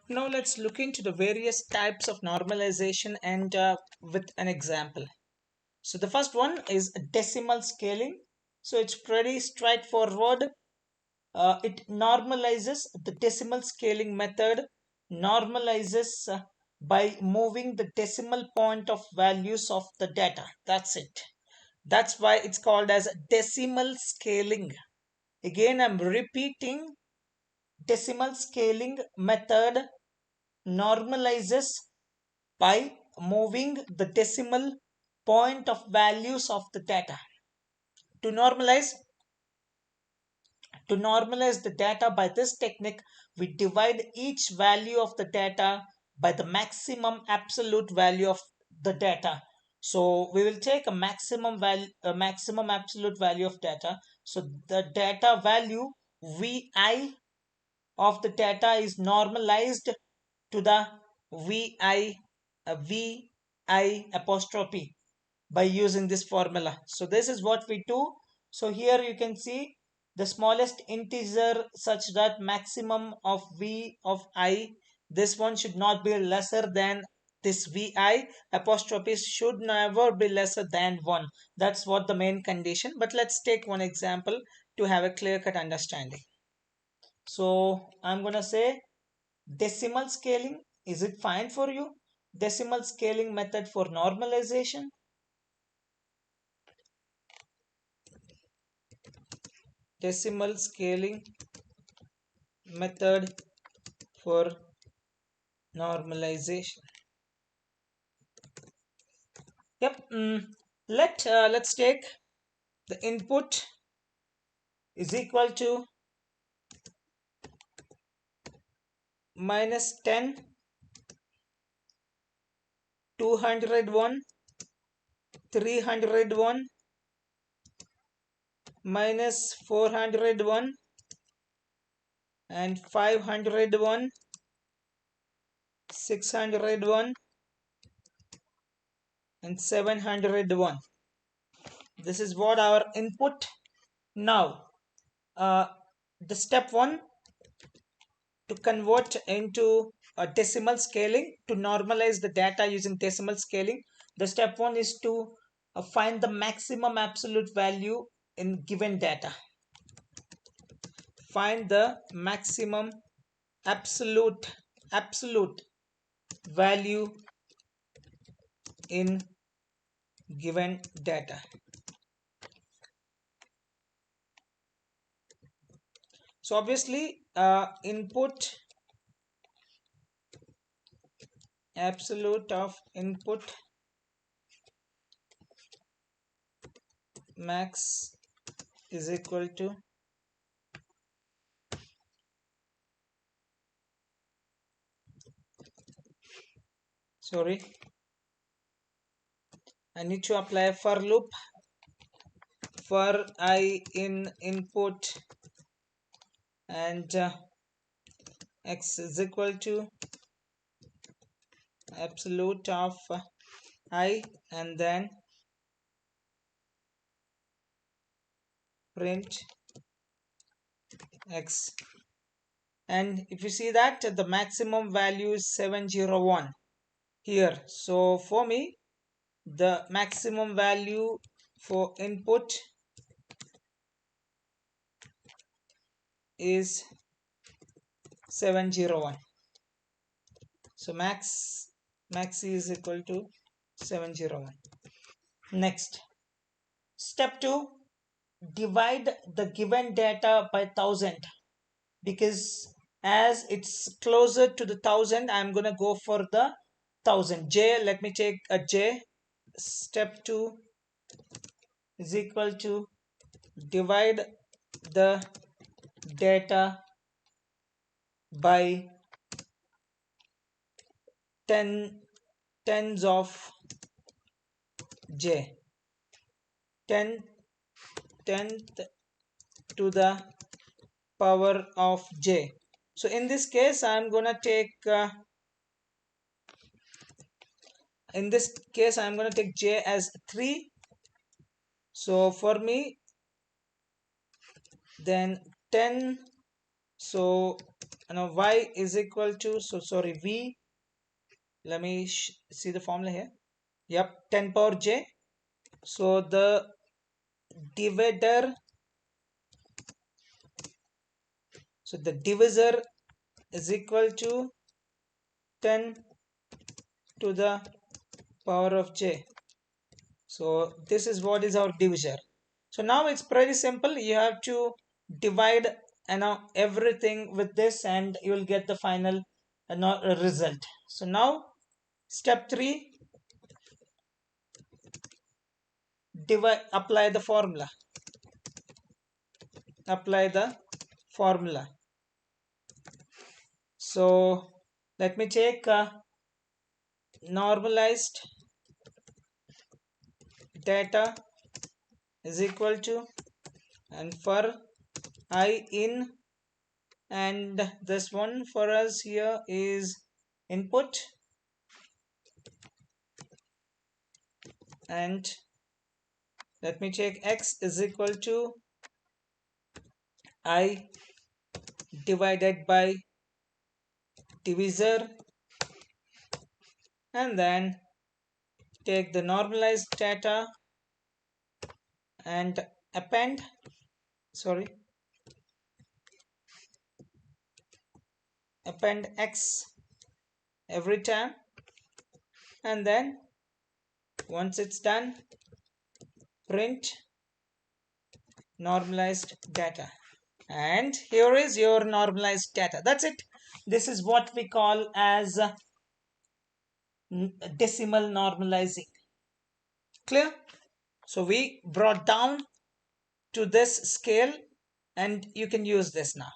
Now let's look into the various types of normalization and with an example. So the first one is decimal scaling. So it's pretty straightforward. It normalizes the decimal scaling method, normalizes by moving the decimal point of values of the data. That's it. That's why it's called as decimal scaling. Again, I'm repeating, decimal scaling method normalizes by moving the decimal point of values of the data. To normalize, the data by this technique, we divide each value of the data by the maximum absolute value of the data. So we will take a maximum absolute value of data. So the data value vi of the data is normalized to the vi vi apostrophe by using this formula. So this is what we do. So here you can see the smallest integer such that maximum of v of I, this one should not be lesser than this vi apostrophe should never be lesser than 1. That's what the main condition. But let's take one example to have a clear cut understanding. So I'm gonna say decimal scaling. Is it fine for you? Decimal scaling method for normalization. Decimal scaling method for normalization. Yep. Let's take the input is equal to -10, 201, 301, -401, and 501, 601, and 701. This is what our input. Now, the step 1 to convert into a decimal scaling, to normalize the data using decimal scaling, the step 1 is to find the maximum absolute value in given data. Find the maximum absolute value in given data. So obviously input, absolute of input max is equal to I need to apply a for loop. For I in input and x is equal to absolute of I, and then print x. And if you see that the maximum value is 701 here. So for me, the maximum value for input is 701. So max is equal to 701. Next, step 2, divide the given data by 1000, because as it's closer to the 1000, I'm gonna go for the 1000. J, let me take a j. Step 2 is equal to divide the data by tens of j, 10th to the power of j. So in this case, I'm gonna take j as 3. So for me, then 10. So y is equal to, so sorry, v. Let me see the formula here. Yep, 10 power j. So the divisor, is equal to 10 to the power of j. So this is what is our divisor. So now it's pretty simple. You have to divide everything with this, and you will get the final result. So now step 3, apply the formula. So let me take normalized data is equal to, and for I in, and this one for us here is input, and let me check x is equal to I divided by divisor, and then take the normalized data and append x every time, and then once it's done, print normalized data. And here is your normalized data. That's it. This is what we call as decimal normalizing. Clear? So we brought down to this scale, and you can use this now.